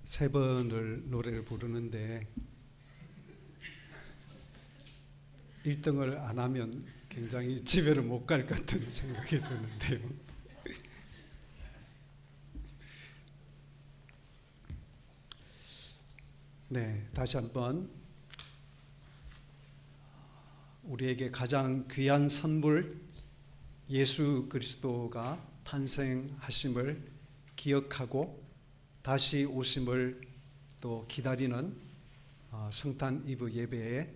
세 번을 노래를 부르는데 1등을 안 하면 굉장히 집에를 못 갈 것 같은 생각이 드는데요. 네, 다시 한번 우리에게 가장 귀한 선물 예수 그리스도가 탄생하심을 기억하고 다시 오심을 또 기다리는 성탄 이브 예배에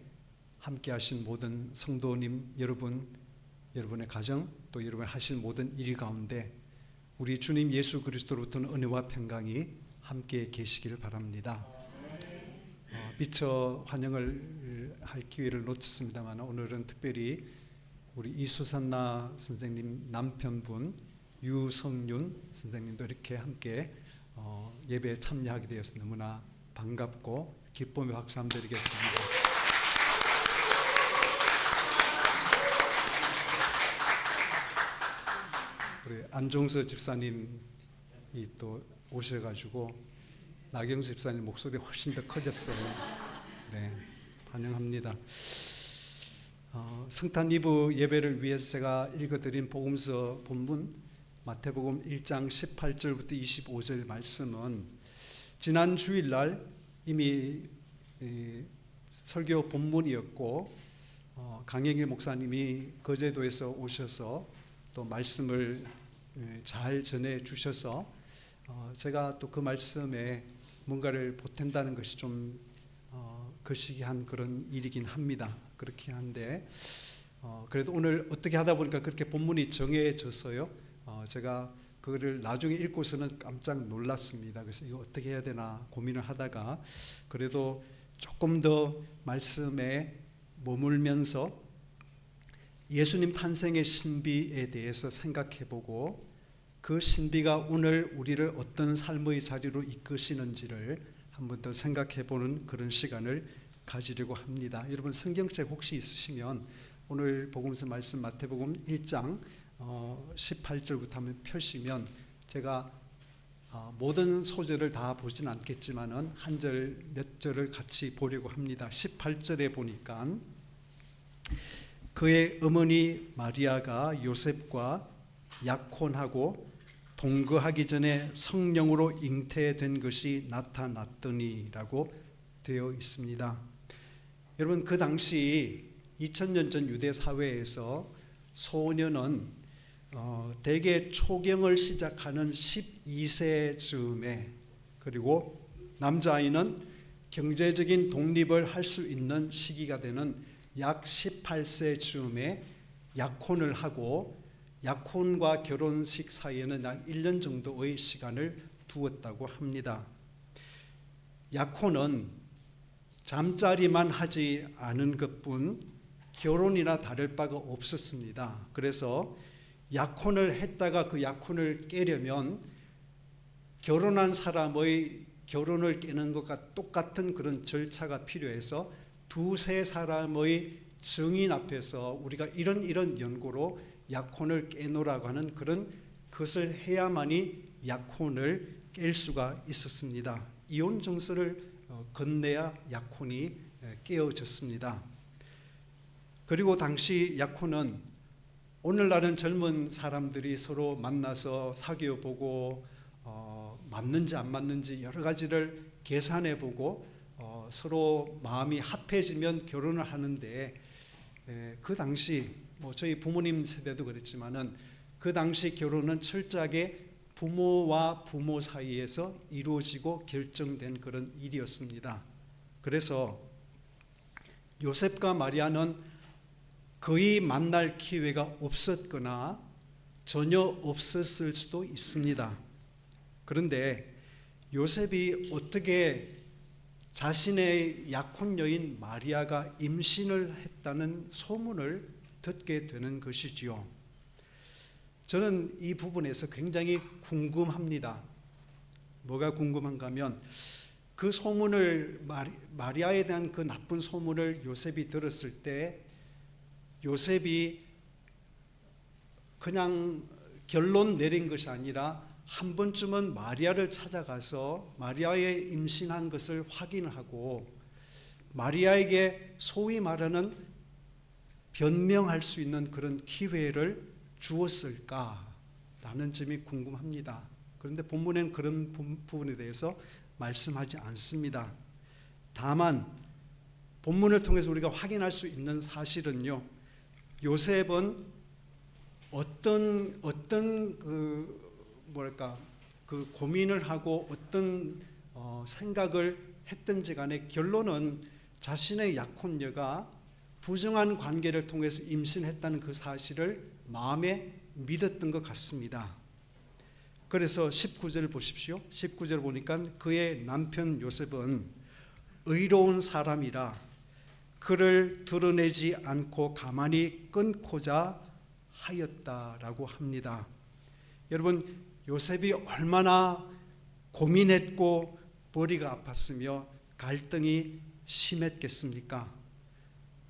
함께 하신 모든 성도님 여러분, 여러분의 가정 또 여러분 하신 모든 일 가운데 우리 주님 예수 그리스도로부터는 은혜와 평강이 함께 계시기를 바랍니다. 미처 환영을 할 기회를 놓쳤습니다만 오늘은 특별히 우리 이수산나 선생님 남편분 유성윤 선생님도 이렇게 함께 예배에 참여하게 되어서 너무나 반갑고 기쁨의 박수 한번 드리겠습니다. 우리 안종서 집사님이 또 오셔가지고 나경수 집사님 목소리 훨씬 더 커졌어요. 네, 환영합니다. 성탄 이브 예배를 위해서 제가 읽어드린 복음서 본문 마태복음 1장 18절부터 25절 말씀은 지난 주일날 이미 설교 본문이었고 강영일 목사님이 거제도에서 오셔서 또 말씀을 잘 전해 주셔서 제가 또 그 말씀에 뭔가를 보탠다는 것이 좀 거시기한 그런 일이긴 합니다. 그렇긴 한데 그래도 오늘 어떻게 하다 보니까 그렇게 본문이 정해져서요. 제가 그거를 나중에 읽고서는 깜짝 놀랐습니다. 그래서 이거 어떻게 해야 되나 고민을 하다가 그래도 조금 더 말씀에 머물면서 예수님 탄생의 신비에 대해서 생각해보고 그 신비가 오늘 우리를 어떤 삶의 자리로 이끄시는지를 한 번 더 생각해보는 그런 시간을 가지려고 합니다. 여러분 성경책 혹시 있으시면 오늘 복음서 말씀 마태복음 1장 18절부터 한번 펴시면 제가 모든 소절을 다 보진 않겠지만은 한 절 몇 절을 같이 보려고 합니다. 18절에 보니까 그의 어머니 마리아가 요셉과 약혼하고 동거하기 전에 성령으로 잉태된 것이 나타났더니라고 되어 있습니다. 여러분 그 당시 2000년 전 유대 사회에서 소년은 대개 초경을 시작하는 12세쯤에 그리고 남자아이는 경제적인 독립을 할 수 있는 시기가 되는 약 18세쯤에 약혼을 하고 약혼과 결혼식 사이에는 약 1년 정도의 시간을 두었다고 합니다. 약혼은 잠자리만 하지 않은 것뿐 결혼이나 다를 바가 없었습니다. 그래서 약혼을 했다가 그 약혼을 깨려면 결혼한 사람의 결혼을 깨는 것과 똑같은 그런 절차가 필요해서 두세 사람의 증인 앞에서 우리가 이런 연고로 약혼을 깨놓으라고 하는 그런 것을 해야만이 약혼을 깰 수가 있었습니다. 이혼 증서를 건네야 약혼이 깨어졌습니다. 그리고 당시 약혼은 오늘날은 젊은 사람들이 서로 만나서 사귀어보고 맞는지 안 맞는지 여러 가지를 계산해보고 서로 마음이 합해지면 결혼을 하는데 그 당시 저희 부모님 세대도 그랬지만은 그 당시 결혼은 철저하게 부모와 부모 사이에서 이루어지고 결정된 그런 일이었습니다. 그래서 요셉과 마리아는 거의 만날 기회가 없었거나 전혀 없었을 수도 있습니다. 그런데 요셉이 어떻게 자신의 약혼 여인 마리아가 임신을 했다는 소문을 듣게 되는 것이지요. 저는 이 부분에서 굉장히 궁금합니다. 뭐가 궁금한가 하면 그 소문을 마리아에 대한 그 나쁜 소문을 요셉이 들었을 때 요셉이 그냥 결론 내린 것이 아니라 한 번쯤은 마리아를 찾아가서 마리아의 임신한 것을 확인하고 마리아에게 소위 말하는 변명할 수 있는 그런 기회를 주었을까라는 점이 궁금합니다. 그런데 본문에는 그런 부분에 대해서 말씀하지 않습니다. 다만 본문을 통해서 우리가 확인할 수 있는 사실은요, 요셉은 어떤 그 고민을 하고 어떤 생각을 했든지 간에 결론은 자신의 약혼녀가 부정한 관계를 통해서 임신했다는 그 사실을 마음에 믿었던 것 같습니다. 그래서 19절을 보십시오. 19절 보니까 그의 남편 요셉은 의로운 사람이라 그를 드러내지 않고 가만히 끊고자 하였다라고 합니다. 여러분, 요셉이 얼마나 고민했고 머리가 아팠으며 갈등이 심했겠습니까?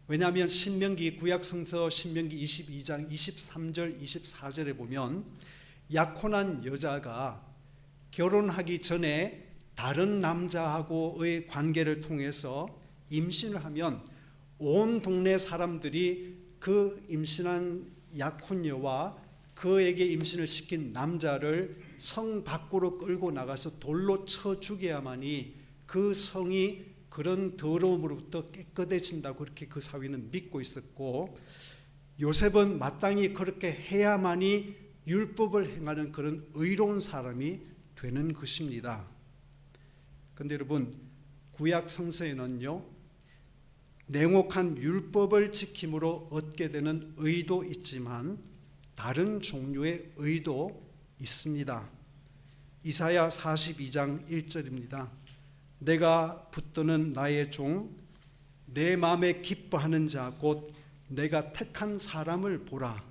왜냐하면 신명기 구약성서 신명기 22장 23절 24절에 보면 약혼한 여자가 결혼하기 전에 다른 남자하고의 관계를 통해서 임신을 하면 온 동네 사람들이 그 임신한 약혼녀와 그에게 임신을 시킨 남자를 성 밖으로 끌고 나가서 돌로 쳐 죽여야만이 그 성이 그런 더러움으로부터 깨끗해진다고 그렇게 그 사회는 믿고 있었고, 요셉은 마땅히 그렇게 해야만이 율법을 행하는 그런 의로운 사람이 되는 것입니다. 그런데 여러분, 구약 성서에는요, 냉혹한 율법을 지킴으로 얻게 되는 의도 있지만 다른 종류의 의도 있습니다. 이사야 42장 1절입니다. 내가 붙드는 나의 종, 내 마음에 기뻐하는 자 곧 내가 택한 사람을 보라.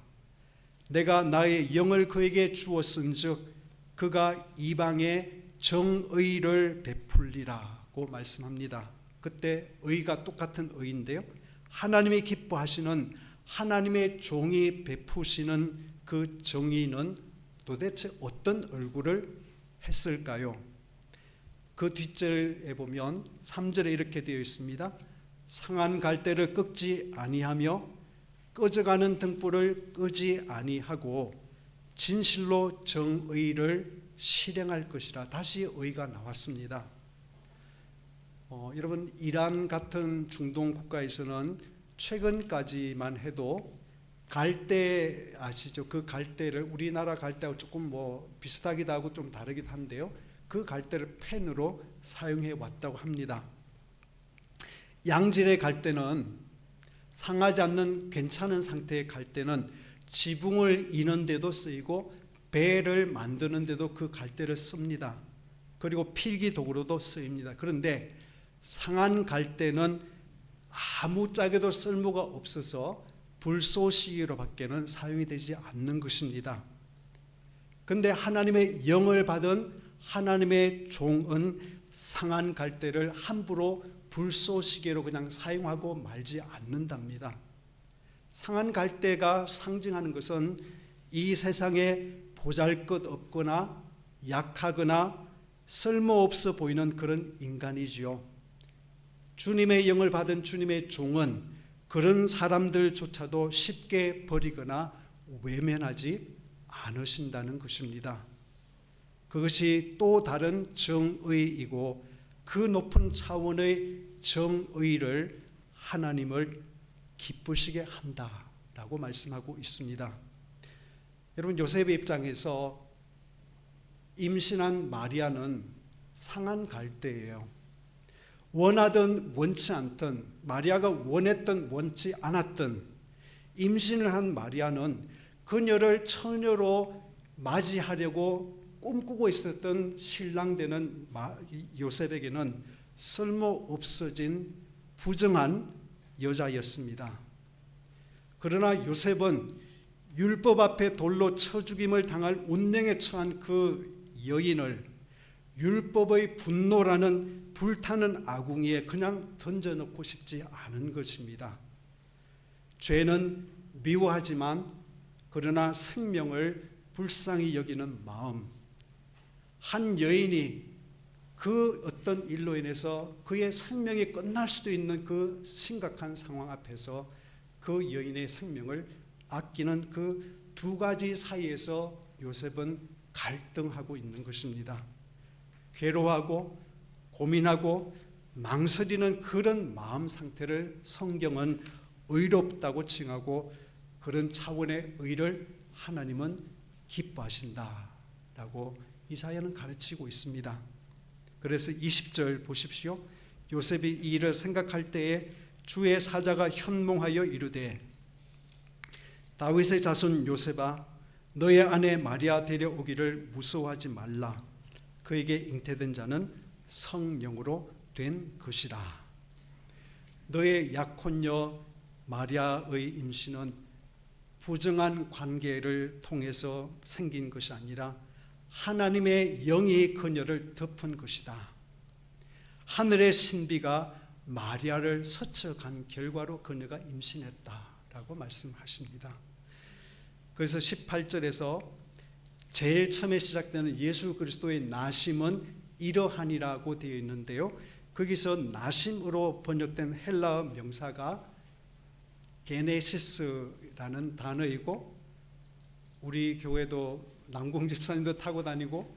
내가 나의 영을 그에게 주었은즉 그가 이방에 정의를 베풀리라고 말씀합니다. 그때 의가 똑같은 의인데요, 하나님이 기뻐하시는 하나님의 종이 베푸시는 그 정의는 도대체 어떤 얼굴을 했을까요? 그 뒷절에 보면 3절에 이렇게 되어 있습니다. 상한 갈대를 꺾지 아니하며 꺼져가는 등불을 끄지 아니하고 진실로 정의를 실행할 것이라. 다시 의가 나왔습니다. 여러분, 이란 같은 중동 국가에서는 최근까지만 해도 갈대 아시죠? 그 갈대를 우리나라 갈대하고 조금 비슷하기도 하고 좀 다르기도 한데요, 그 갈대를 펜으로 사용해 왔다고 합니다. 양질의 갈대는, 상하지 않는 괜찮은 상태의 갈대는 지붕을 이는 데도 쓰이고 배를 만드는 데도 그 갈대를 씁니다. 그리고 필기 도구로도 쓰입니다. 그런데 상한 갈대는 아무짝에도 쓸모가 없어서 불쏘시개로 밖에는 사용이 되지 않는 것입니다. 그런데 하나님의 영을 받은 하나님의 종은 상한 갈대를 함부로 불쏘시개로 그냥 사용하고 말지 않는답니다. 상한 갈대가 상징하는 것은 이 세상에 보잘것없거나 약하거나 쓸모없어 보이는 그런 인간이지요. 주님의 영을 받은 주님의 종은 그런 사람들조차도 쉽게 버리거나 외면하지 않으신다는 것입니다. 그것이 또 다른 정의이고 그 높은 차원의 정의를 하나님을 기쁘시게 한다라고 말씀하고 있습니다. 여러분, 요셉의 입장에서 임신한 마리아는 상한 갈대예요. 원하든 원치 않든, 마리아가 원했든 원치 않았든 임신을 한 마리아는 그녀를 처녀로 맞이하려고 꿈꾸고 있었던 신랑 되는 요셉에게는 쓸모없어진 부정한 여자였습니다. 그러나 요셉은 율법 앞에 돌로 쳐 죽임을 당할 운명에 처한 그 여인을 율법의 분노라는 불타는 아궁이에 그냥 던져놓고 싶지 않은 것입니다. 죄는 미워하지만 그러나 생명을 불쌍히 여기는 마음, 한 여인이 그 어떤 일로 인해서 그의 생명이 끝날 수도 있는 그 심각한 상황 앞에서 그 여인의 생명을 아끼는 그 두 가지 사이에서 요셉은 갈등하고 있는 것입니다. 괴로워하고 고민하고 망설이는 그런 마음 상태를 성경은 의롭다고 칭하고, 그런 차원의 의를 하나님은 기뻐하신다라고 이사야는 가르치고 있습니다. 그래서 20절 보십시오. 요셉이 이 일을 생각할 때에 주의 사자가 현몽하여 이르되, 다윗의 자손 요셉아, 너의 아내 마리아 데려오기를 무서워하지 말라. 그에게 잉태된 자는 성령으로 된 것이라. 너의 약혼녀 마리아의 임신은 부정한 관계를 통해서 생긴 것이 아니라 하나님의 영이 그녀를 덮은 것이다. 하늘의 신비가 마리아를 스쳐간 결과로 그녀가 임신했다라고 말씀하십니다. 그래서 18절에서 제일 처음에 시작되는 예수 그리스도의 나심은 이러하니라고 되어 있는데요, 거기서 나심으로 번역된 헬라어 명사가 게네시스라는 단어이고, 우리 교회도 남궁 집사님도 타고 다니고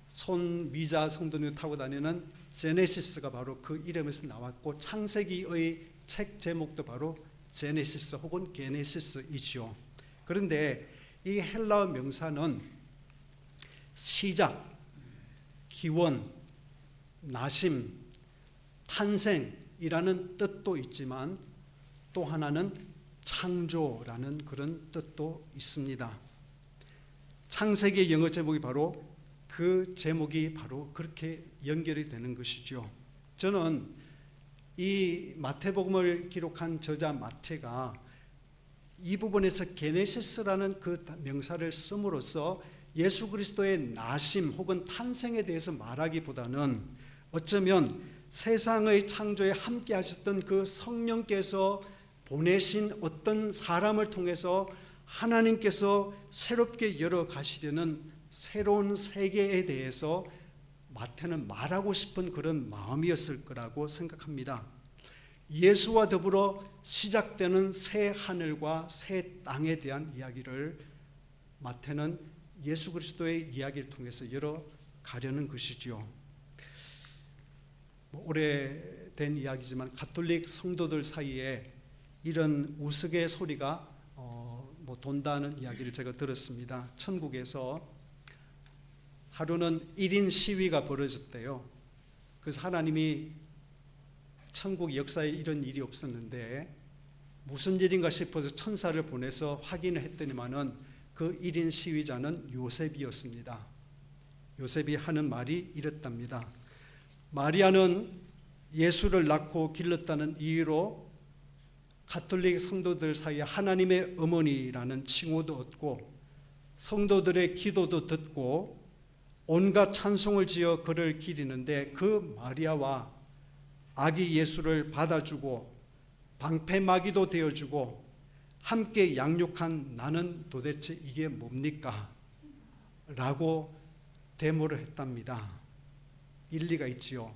손미자 성도님도 타고 다니는 제네시스가 바로 그 이름에서 나왔고, 창세기의 책 제목도 바로 제네시스 혹은 게네시스이죠. 그런데 이 헬라어 명사는 시작, 기원, 나심, 탄생이라는 뜻도 있지만 또 하나는 창조라는 그런 뜻도 있습니다. 창세기의 영어 제목이 바로 그 제목이 바로 그렇게 연결이 되는 것이죠. 저는 이 마태복음을 기록한 저자 마태가 이 부분에서 게네시스라는 그 명사를 씀으로써 예수 그리스도의 나심 혹은 탄생에 대해서 말하기보다는 어쩌면 세상의 창조에 함께 하셨던 그 성령께서 보내신 어떤 사람을 통해서 하나님께서 새롭게 열어 가시려는 새로운 세계에 대해서 마태는 말하고 싶은 그런 마음이었을 거라고 생각합니다. 예수와 더불어 시작되는 새 하늘과 새 땅에 대한 이야기를 마태는 예수 그리스도의 이야기를 통해서 열어가려는 것이죠. 오래된 이야기지만 가톨릭 성도들 사이에 이런 우스갯소리가 돈다는 이야기를 제가 들었습니다. 천국에서 하루는 1인 시위가 벌어졌대요. 그래서 하나님이 천국 역사에 이런 일이 없었는데 무슨 일인가 싶어서 천사를 보내서 확인을 했더니만은 그 1인 시위자는 요셉이었습니다. 요셉이 하는 말이 이랬답니다. 마리아는 예수를 낳고 길렀다는 이유로 가톨릭 성도들 사이에 하나님의 어머니라는 칭호도 얻고 성도들의 기도도 듣고 온갖 찬송을 지어 그를 기리는데, 그 마리아와 아기 예수를 받아주고 방패막이도 되어주고 함께 양육한 나는 도대체 이게 뭡니까? 라고 데모를 했답니다. 일리가 있지요.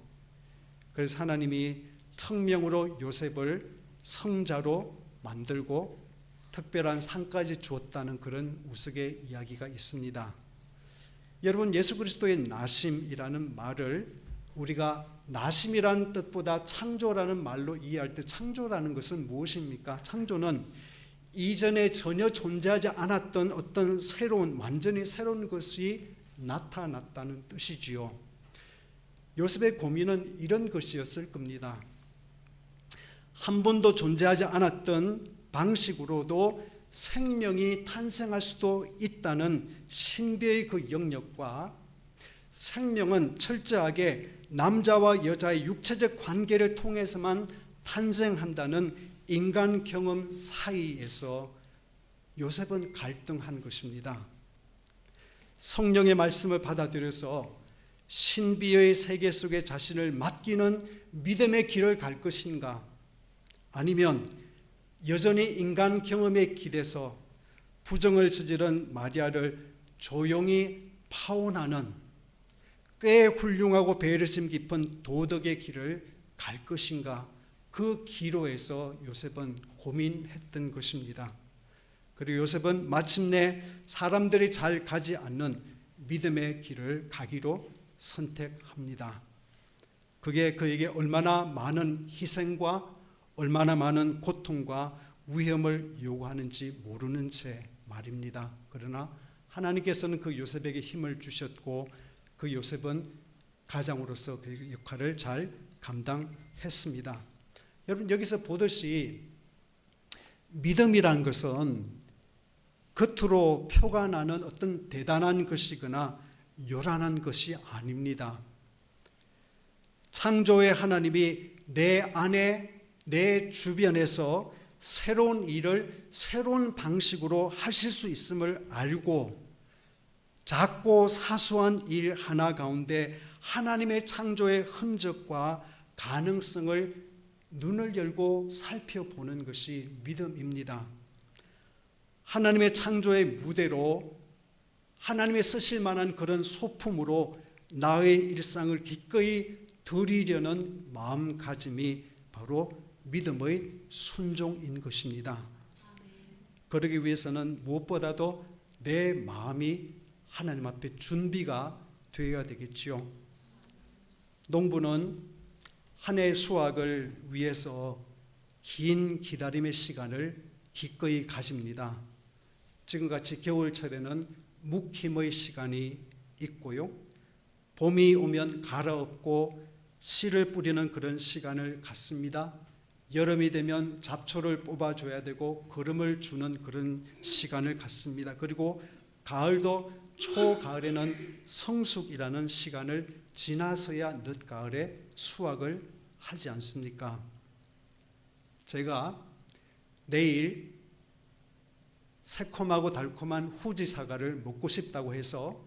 그래서 하나님이 특명으로 요셉을 성자로 만들고 특별한 상까지 주었다는 그런 우스갯 이야기가 있습니다. 여러분, 예수 그리스도의 나심이라는 말을 우리가 나심이라는 뜻보다 창조라는 말로 이해할 때, 창조라는 것은 무엇입니까? 창조는 이전에 전혀 존재하지 않았던 어떤 새로운, 완전히 새로운 것이 나타났다는 뜻이지요. 요셉의 고민은 이런 것이었을 겁니다. 한 번도 존재하지 않았던 방식으로도 생명이 탄생할 수도 있다는 신비의 그 영역과, 생명은 철저하게 남자와 여자의 육체적 관계를 통해서만 탄생한다는 인간 경험 사이에서 요셉은 갈등한 것입니다. 성령의 말씀을 받아들여서 신비의 세계 속에 자신을 맡기는 믿음의 길을 갈 것인가, 아니면 여전히 인간 경험에 기대서 부정을 저지른 마리아를 조용히 파혼하는 꽤 훌륭하고 배려심 깊은 도덕의 길을 갈 것인가? 그 기로에서 요셉은 고민했던 것입니다. 그리고 요셉은 마침내 사람들이 잘 가지 않는 믿음의 길을 가기로 선택합니다. 그게 그에게 얼마나 많은 희생과 얼마나 많은 고통과 위험을 요구하는지 모르는 채 말입니다. 그러나 하나님께서는 그 요셉에게 힘을 주셨고 그 요셉은 가장으로서 그 역할을 잘 감당했습니다. 여러분, 여기서 보듯이 믿음이란 것은 겉으로 표가 나는 어떤 대단한 것이거나 요란한 것이 아닙니다. 창조의 하나님이 내 안에, 내 주변에서 새로운 일을 새로운 방식으로 하실 수 있음을 알고 작고 사소한 일 하나 가운데 하나님의 창조의 흔적과 가능성을 눈을 열고 살펴보는 것이 믿음입니다. 하나님의 창조의 무대로 하나님의 쓰실 만한 그런 소품으로 나의 일상을 기꺼이 드리려는 마음가짐이 바로 믿음의 순종인 것입니다. 그러기 위해서는 무엇보다도 내 마음이 하나님 앞에 준비가 되어야 되겠지요. 농부는 한 해의 수확을 위해서 긴 기다림의 시간을 기꺼이 가집니다. 지금같이 겨울철에는 묵힘의 시간이 있고요. 봄이 오면 갈아엎고 씨를 뿌리는 그런 시간을 갖습니다. 여름이 되면 잡초를 뽑아줘야 되고 거름을 주는 그런 시간을 갖습니다. 그리고 가을도 초가을에는 성숙이라는 시간을 지나서야 늦가을에 수확을 하지 않습니까? 제가 내일 새콤하고 달콤한 후지 사과를 먹고 싶다고 해서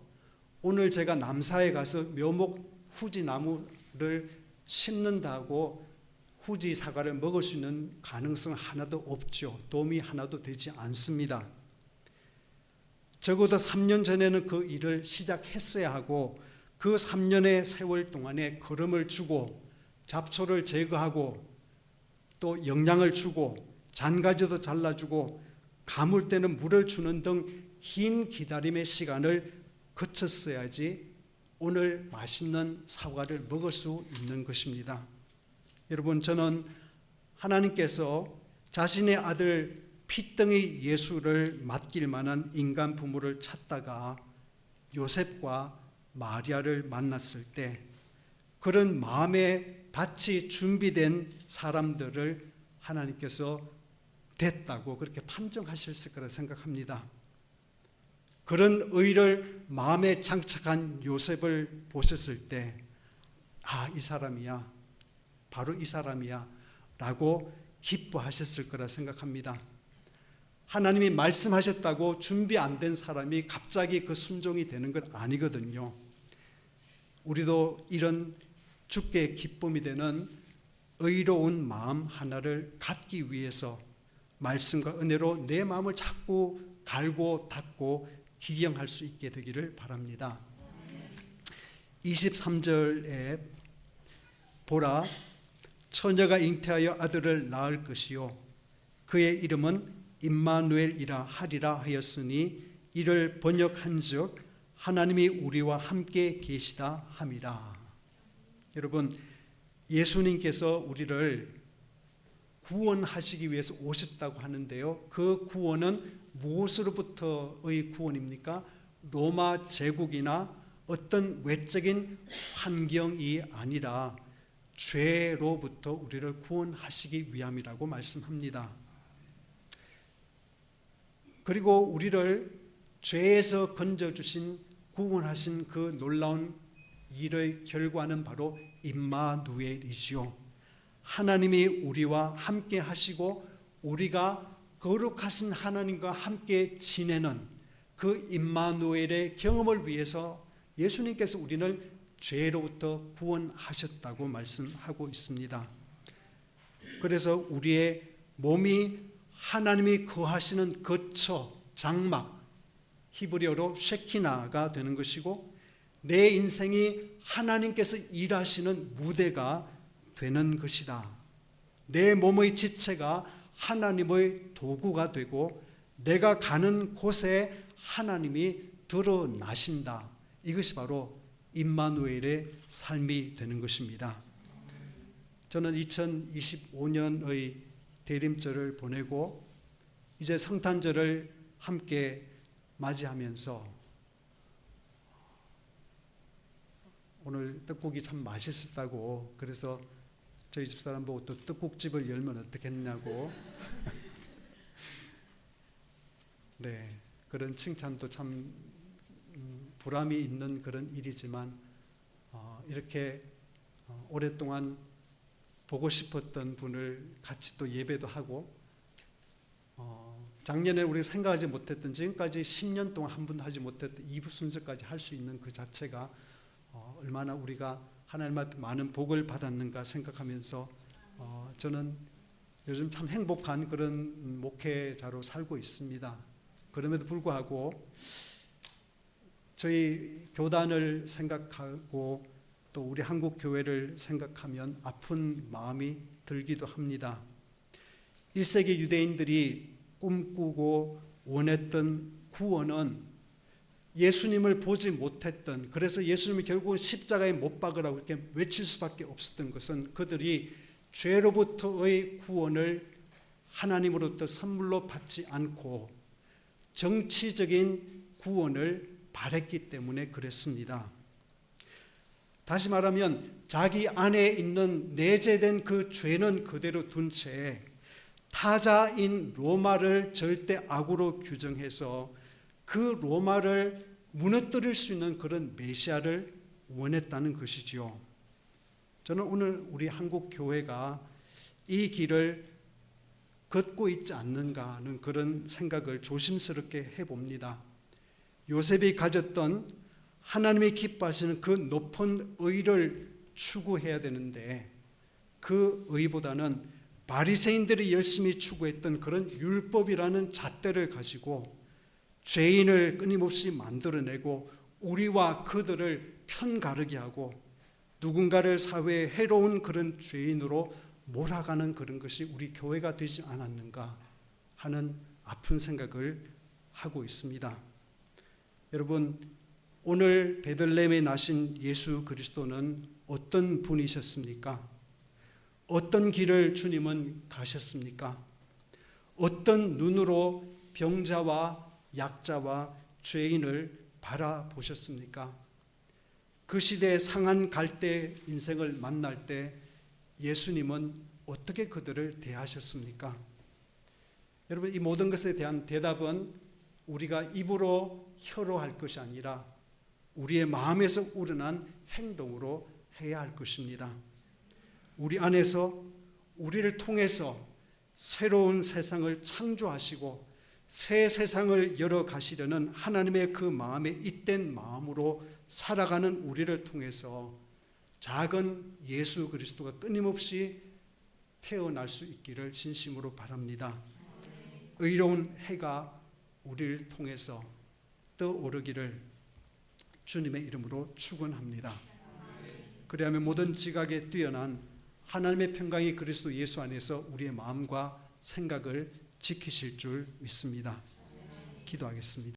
오늘 제가 남사에 가서 묘목 후지 나무를 심는다고 후지 사과를 먹을 수 있는 가능성 하나도 없죠. 도움이 하나도 되지 않습니다. 적어도 3년 전에는 그 일을 시작했어야 하고 그 3년의 세월 동안에 거름을 주고 잡초를 제거하고 또 영양을 주고 잔가지도 잘라주고 가물 때는 물을 주는 등 긴 기다림의 시간을 거쳤어야지 오늘 맛있는 사과를 먹을 수 있는 것입니다. 여러분, 저는 하나님께서 자신의 아들 피덩이 예수를 맡길 만한 인간 부모를 찾다가 요셉과 마리아를 만났을 때 그런 마음의 밭이 준비된 사람들을 하나님께서 됐다고 그렇게 판정하셨을 거라 생각합니다. 그런 의를 마음에 장착한 요셉을 보셨을 때 이 사람이야, 바로 이 사람이야 라고 기뻐하셨을 거라 생각합니다. 하나님이 말씀하셨다고 준비 안 된 사람이 갑자기 그 순종이 되는 건 아니거든요. 우리도 이런 주께 기쁨이 되는 의로운 마음 하나를 갖기 위해서 말씀과 은혜로 내 마음을 자꾸 갈고 닦고 기경할 수 있게 되기를 바랍니다. 23절에 보라, 처녀가 잉태하여 아들을 낳을 것이요 그의 이름은 임마누엘이라 하리라 하였으니 이를 번역한즉 하나님이 우리와 함께 계시다 함이라. 여러분, 예수님께서 우리를 구원하시기 위해서 오셨다고 하는데요, 그 구원은 무엇으로부터의 구원입니까? 로마 제국이나 어떤 외적인 환경이 아니라 죄로부터 우리를 구원하시기 위함이라고 말씀합니다. 그리고 우리를 죄에서 건져주신 구원하신 그 놀라운 일의 결과는 바로 임마누엘이지요. 하나님이 우리와 함께 하시고 우리가 거룩하신 하나님과 함께 지내는 그 임마누엘의 경험을 위해서 예수님께서 우리를 죄로부터 구원하셨다고 말씀하고 있습니다. 그래서 우리의 몸이 하나님이 거하시는 거처, 장막, 히브리어로 쉐키나가 되는 것이고 내 인생이 하나님께서 일하시는 무대가 되는 것이다. 내 몸의 지체가 하나님의 도구가 되고 내가 가는 곳에 하나님이 드러나신다. 이것이 바로 임마누엘의 삶이 되는 것입니다. 저는 2025년의 대림절을 보내고 이제 성탄절을 함께 맞이하면서 오늘 떡국이 참 맛있었다고, 그래서 저희 집사람 보고 또 떡국집을 열면 어떻겠냐고 네, 그런 칭찬도 참 보람이 있는 그런 일이지만 이렇게 오랫동안 보고 싶었던 분을 같이 또 예배도 하고 작년에 우리가 생각하지 못했던, 지금까지 10년 동안 한 번도 하지 못했던 2부 순서까지 할 수 있는 그 자체가 얼마나 우리가 하나님 앞에 많은 복을 받았는가 생각하면서 저는 요즘 참 행복한 그런 목회자로 살고 있습니다. 그럼에도 불구하고 저희 교단을 생각하고 또 우리 한국 교회를 생각하면 아픈 마음이 들기도 합니다. 1세기 유대인들이 꿈꾸고 원했던 구원은 예수님을 보지 못했던, 그래서 예수님이 결국은 십자가에 못 박으라고 이렇게 외칠 수밖에 없었던 것은 그들이 죄로부터의 구원을 하나님으로부터 선물로 받지 않고 정치적인 구원을 바랬기 때문에 그랬습니다. 다시 말하면 자기 안에 있는 내재된 그 죄는 그대로 둔 채 타자인 로마를 절대 악으로 규정해서 그 로마를 무너뜨릴 수 있는 그런 메시아를 원했다는 것이지요. 저는 오늘 우리 한국 교회가 이 길을 걷고 있지 않는가 하는 그런 생각을 조심스럽게 해봅니다. 요셉이 가졌던 하나님이 기뻐하시는 그 높은 의를 추구해야 되는데 그 의보다는 바리새인들이 열심히 추구했던 그런 율법이라는 잣대를 가지고 죄인을 끊임없이 만들어내고 우리와 그들을 편가르게 하고 누군가를 사회에 해로운 그런 죄인으로 몰아가는 그런 것이 우리 교회가 되지 않았는가 하는 아픈 생각을 하고 있습니다. 여러분, 오늘 베들레헴에 나신 예수 그리스도는 어떤 분이셨습니까? 어떤 길을 주님은 가셨습니까? 어떤 눈으로 병자와 약자와 죄인을 바라보셨습니까? 그 시대의 상한 갈대 인생을 만날 때 예수님은 어떻게 그들을 대하셨습니까? 여러분, 이 모든 것에 대한 대답은 우리가 입으로 혀로 할 것이 아니라 우리의 마음에서 우러난 행동으로 해야 할 것입니다. 우리 안에서 우리를 통해서 새로운 세상을 창조하시고 새 세상을 열어가시려는 하나님의 그 마음에 잇된 마음으로 살아가는 우리를 통해서 작은 예수 그리스도가 끊임없이 태어날 수 있기를 진심으로 바랍니다. 의로운 해가 우리를 통해서 떠오르기를 주님의 이름으로 축원합니다. 그리하면 모든 지각에 뛰어난 하나님의 평강이 그리스도 예수 안에서 우리의 마음과 생각을 지키실 줄 믿습니다. 기도하겠습니다.